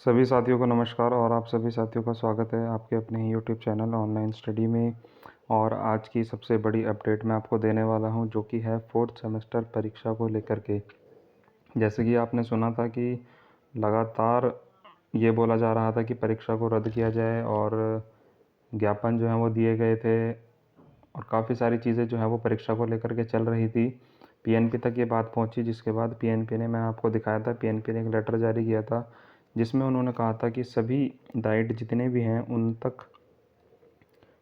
सभी साथियों को नमस्कार और आप सभी साथियों का स्वागत है आपके अपने ही यूट्यूब चैनल ऑनलाइन स्टडी में। और आज की सबसे बड़ी अपडेट मैं आपको देने वाला हूं, जो कि है फोर्थ सेमेस्टर परीक्षा को लेकर के। जैसे कि आपने सुना था कि लगातार ये बोला जा रहा था कि परीक्षा को रद्द किया जाए और ज्ञापन जो है वो दिए गए थे और काफ़ी सारी चीज़ें जो है वो परीक्षा को लेकर के चल रही थी। पीएनपी तक ये बात पहुंची, जिसके बाद पीएनपी ने, मैंने आपको दिखाया था, पीएनपी ने एक लेटर जारी किया था जिसमें उन्होंने कहा था कि सभी डाइट जितने भी हैं उन तक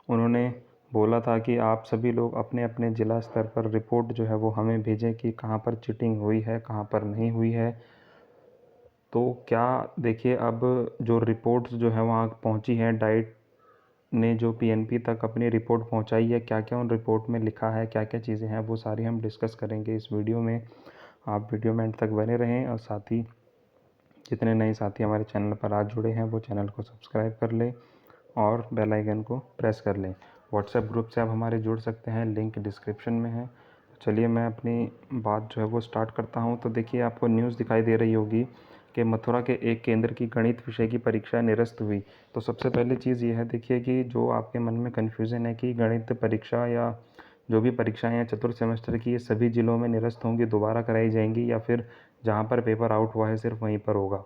उन्होंने बोला था कि आप सभी लोग अपने अपने ज़िला स्तर पर रिपोर्ट जो है वो हमें भेजें कि कहाँ पर चीटिंग हुई है, कहाँ पर नहीं हुई है। तो क्या देखिए, अब जो रिपोर्ट्स जो है वहाँ पहुँची हैं, डाइट ने जो पीएनपी तक अपनी रिपोर्ट पहुंचाई है, क्या क्या उन रिपोर्ट में लिखा है, क्या क्या चीज़ें हैं, वो सारी हम डिस्कस करेंगे इस वीडियो में। आप वीडियो में एंड तक बने रहें और साथ ही जितने नए साथी हमारे चैनल पर आज जुड़े हैं वो चैनल को सब्सक्राइब कर लें और बेल आइकन को प्रेस कर लें। व्हाट्सएप ग्रुप से आप हमारे जुड़ सकते हैं, लिंक डिस्क्रिप्शन में है। चलिए मैं अपनी बात जो है वो स्टार्ट करता हूँ। तो देखिए, आपको न्यूज़ दिखाई दे रही होगी कि मथुरा के एक केंद्र की गणित विषय की परीक्षा निरस्त हुई। तो सबसे पहले चीज़ ये है, देखिए, कि जो आपके मन में कन्फ्यूज़न है कि गणित परीक्षा या जो भी परीक्षाएं हैं चतुर्थ सेमेस्टर की, ये सभी ज़िलों में निरस्त होंगी, दोबारा कराई जाएंगी, या फिर जहाँ पर पेपर आउट हुआ है सिर्फ वहीं पर होगा।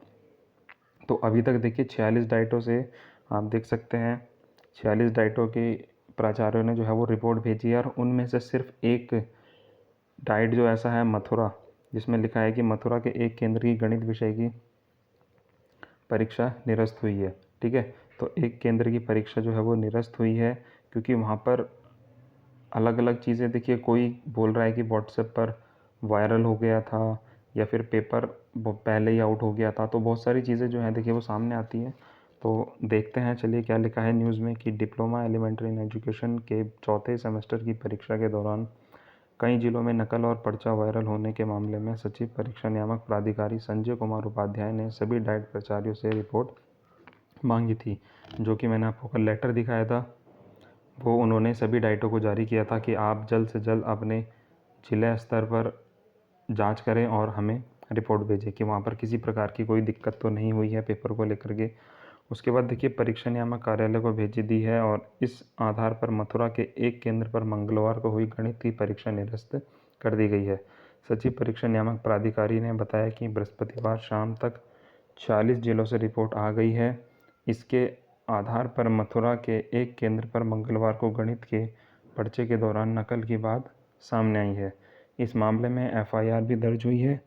तो अभी तक देखिए 46 डाइटों से आप देख सकते हैं 46 डाइटों के प्राचार्यों ने जो है वो रिपोर्ट भेजी है, और उनमें से सिर्फ एक डाइट जो ऐसा है मथुरा, जिसमें लिखा है कि मथुरा के एक केंद्र की गणित विषय की परीक्षा निरस्त हुई है। ठीक है, तो एक केंद्र की परीक्षा जो है वो निरस्त हुई है क्योंकि वहाँ पर अलग अलग चीज़ें, देखिए, कोई बोल रहा है कि व्हाट्सएप पर वायरल हो गया था या फिर पेपर पहले ही आउट हो गया था। तो बहुत सारी चीज़ें जो हैं, देखिए, वो सामने आती हैं। तो देखते हैं, चलिए, क्या लिखा है न्यूज़ में कि डिप्लोमा एलिमेंट्री इन एजुकेशन के चौथे सेमेस्टर की परीक्षा के दौरान कई जिलों में नकल और पर्चा वायरल होने के मामले में सचिव परीक्षा नियामक प्राधिकारी संजय कुमार उपाध्याय ने सभी डाइट प्राचार्यों से रिपोर्ट मांगी थी। जो कि मैंने आपको कल लेटर दिखाया था, वो उन्होंने सभी डाइटों को जारी किया था कि आप जल्द से जल्द अपने जिला स्तर पर जांच करें और हमें रिपोर्ट भेजें कि वहाँ पर किसी प्रकार की कोई दिक्कत तो नहीं हुई है पेपर को लेकर के। उसके बाद देखिए, परीक्षा नियामक कार्यालय को भेजी दी है और इस आधार पर मथुरा के एक केंद्र पर मंगलवार को हुई गणित की परीक्षा निरस्त कर दी गई है। सचिव परीक्षा नियामक प्राधिकारी ने बताया कि बृहस्पतिवार शाम तक 40 जिलों से रिपोर्ट आ गई है। इसके आधार पर मथुरा के एक केंद्र पर मंगलवार को गणित के पर्चे के दौरान नकल की बात सामने आई है। इस मामले में एफआईआर भी दर्ज हुई है।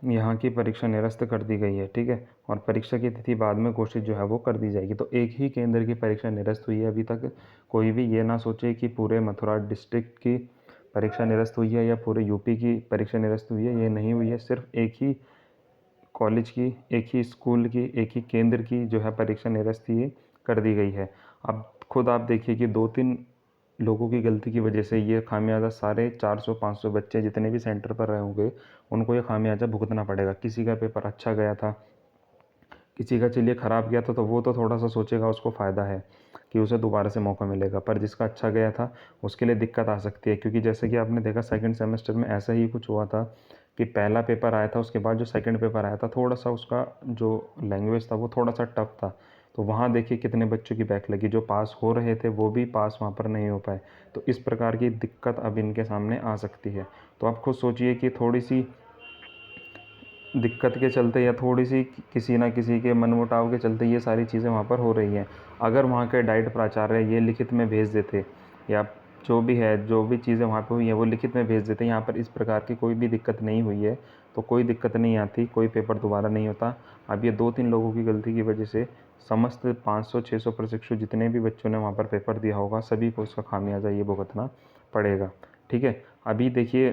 यहाँ की परीक्षा निरस्त कर दी गई है। ठीक है, और परीक्षा की तिथि बाद में घोषित जो है वो कर दी जाएगी। तो एक ही केंद्र की परीक्षा निरस्त हुई है। अभी तक कोई भी ये ना सोचे कि पूरे मथुरा डिस्ट्रिक्ट की परीक्षा निरस्त हुई है या पूरे यूपी की परीक्षा निरस्त हुई है। ये नहीं हुई है, सिर्फ एक ही कॉलेज की, एक ही स्कूल की, एक ही केंद्र की जो है परीक्षा निरस्त ही कर दी गई है। अब खुद आप देखिए कि 2-3 लोगों की गलती की वजह से ये खामियाजा सारे 400-500 बच्चे जितने भी सेंटर पर रहे होंगे, उनको ये खामियाजा भुगतना पड़ेगा। किसी का पेपर अच्छा गया था, किसी का चलिए ख़राब गया था, तो वो तो थोड़ा सा सोचेगा, उसको फ़ायदा है कि उसे दोबारा से मौका मिलेगा। पर जिसका अच्छा गया था उसके लिए दिक्कत आ सकती है, क्योंकि जैसे कि आपने देखा सेकंड सेमेस्टर में ऐसा ही कुछ हुआ था कि पहला पेपर आया था, उसके बाद जो सेकंड पेपर आया था, थोड़ा सा उसका जो लैंग्वेज था वो थोड़ा सा टफ था। तो वहाँ देखिए कितने बच्चों की बैक लगी, जो पास हो रहे थे वो भी पास वहाँ पर नहीं हो पाए। तो इस प्रकार की दिक्कत अब इनके सामने आ सकती है। तो आप खुद सोचिए कि थोड़ी सी दिक्कत के चलते या थोड़ी सी किसी ना किसी के मनमुटाव के चलते ये सारी चीज़ें वहाँ पर हो रही हैं। अगर वहाँ के डाइट प्राचार्य ये लिखित में भेज देते, या जो भी है, जो भी चीज़ें वहाँ पे हुई हैं वो लिखित में भेज देते, यहाँ पर इस प्रकार की कोई भी दिक्कत नहीं हुई है, तो कोई दिक्कत नहीं आती, कोई पेपर दोबारा नहीं होता। अब ये 2-3 लोगों की गलती की वजह से समस्त 500-600 प्रशिक्षु जितने भी बच्चों ने वहाँ पर पेपर दिया होगा, सभी को उसका खामियाजा ये भुगतना पड़ेगा। ठीक है, अभी देखिए,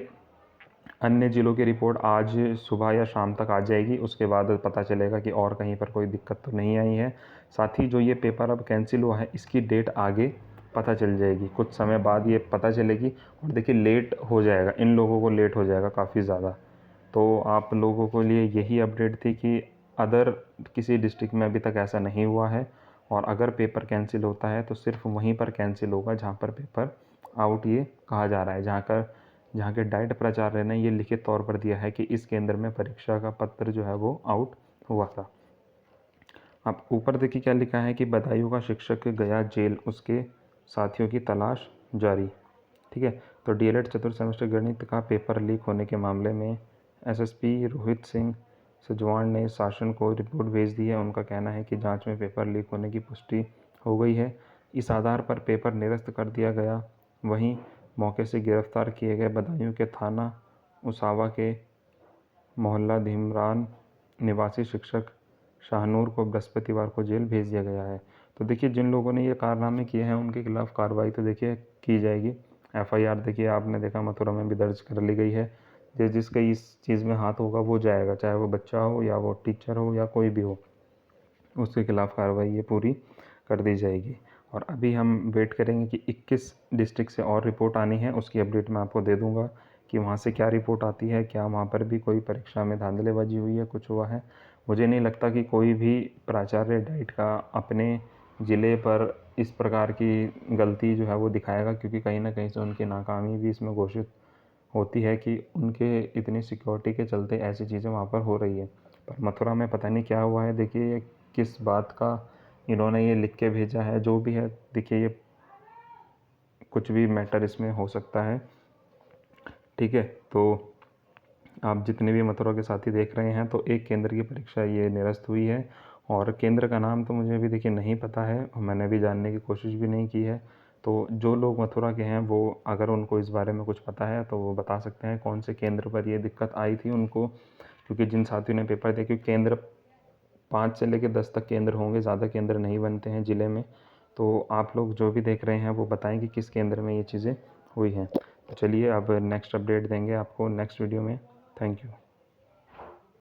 अन्य ज़िलों की रिपोर्ट आज सुबह या शाम तक आ जाएगी। उसके बाद पता चलेगा कि और कहीं पर कोई दिक्कत तो नहीं आई है। साथ ही जो ये पेपर अब कैंसिल हुआ है, इसकी डेट आगे पता चल जाएगी, कुछ समय बाद ये पता चलेगी। और देखिए, लेट हो जाएगा, इन लोगों को लेट हो जाएगा काफ़ी ज़्यादा। तो आप लोगों के लिए यही अपडेट थी कि अदर किसी डिस्ट्रिक्ट में अभी तक ऐसा नहीं हुआ है, और अगर पेपर कैंसिल होता है तो सिर्फ वहीं पर कैंसिल होगा जहाँ पर पेपर आउट ये कहा जा रहा है, जहाँ का जहाँ के डाइट प्राचार्य ने ये लिखित तौर पर दिया है कि इस केंद्र में परीक्षा का पत्र जो है वो आउट हुआ था। अब ऊपर देखिए क्या लिखा है कि बदायूं का शिक्षक गया जेल, उसके साथियों की तलाश जारी। ठीक है, तो डीएलएड चतुर्थ सेमेस्टर गणित का पेपर लीक होने के मामले में एसएसपी रोहित सिंह सजवाण ने शासन को रिपोर्ट भेज दी है। उनका कहना है कि जांच में पेपर लीक होने की पुष्टि हो गई है। इस आधार पर पेपर निरस्त कर दिया गया। वहीं मौके से गिरफ्तार किए गए बदायूं के थाना उसावा के मोहल्ला धीमरान निवासी शिक्षक शाहनूर को बृहस्पतिवार को जेल भेज दिया गया है। तो देखिए जिन लोगों ने ये कारनामे किए हैं उनके खिलाफ कार्रवाई तो देखिए की जाएगी। एफआईआर देखिए आपने देखा मथुरा में भी दर्ज कर ली गई है। जिसका इस चीज़ में हाथ होगा वो जाएगा, चाहे वो बच्चा हो या वो टीचर हो या कोई भी हो, उसके खिलाफ कार्रवाई ये पूरी कर दी जाएगी। और अभी हम वेट करेंगे कि 21 डिस्ट्रिक्ट से और रिपोर्ट आनी है, उसकी अपडेट मैं आपको दे दूंगा कि वहाँ से क्या रिपोर्ट आती है, क्या वहाँ पर भी कोई परीक्षा में धांधलेबाजी हुई है, कुछ हुआ है। मुझे नहीं लगता कि कोई भी प्राचार्य डाइट का अपने ज़िले पर इस प्रकार की गलती जो है वो दिखाएगा, क्योंकि कहीं ना कहीं से उनकी नाकामी भी इसमें घोषित होती है कि उनके इतनी सिक्योरिटी के चलते ऐसी चीज़ें वहाँ पर हो रही है। पर मथुरा में पता नहीं क्या हुआ है। देखिए ये किस बात का इन्होंने ये लिख के भेजा है, जो भी है देखिए ये कुछ भी मैटर इसमें हो सकता है। ठीक है, तो आप जितने भी मथुरा के साथी देख रहे हैं, तो एक केंद्र की परीक्षा ये निरस्त हुई है और केंद्र का नाम तो मुझे भी देखिए नहीं पता है, मैंने भी जानने की कोशिश भी नहीं की है। तो जो लोग मथुरा के हैं वो अगर उनको इस बारे में कुछ पता है तो वो बता सकते हैं कौन से केंद्र पर ये दिक्कत आई थी उनको, क्योंकि जिन साथियों ने पेपर दिया, क्योंकि केंद्र 5 से लेकर 10 तक केंद्र होंगे, ज़्यादा केंद्र नहीं बनते हैं ज़िले में। तो आप लोग जो भी देख रहे हैं वो बताएं कि किस केंद्र में ये चीज़ें हुई हैं। तो चलिए अब नेक्स्ट अपडेट देंगे आपको नेक्स्ट वीडियो में। Thank you.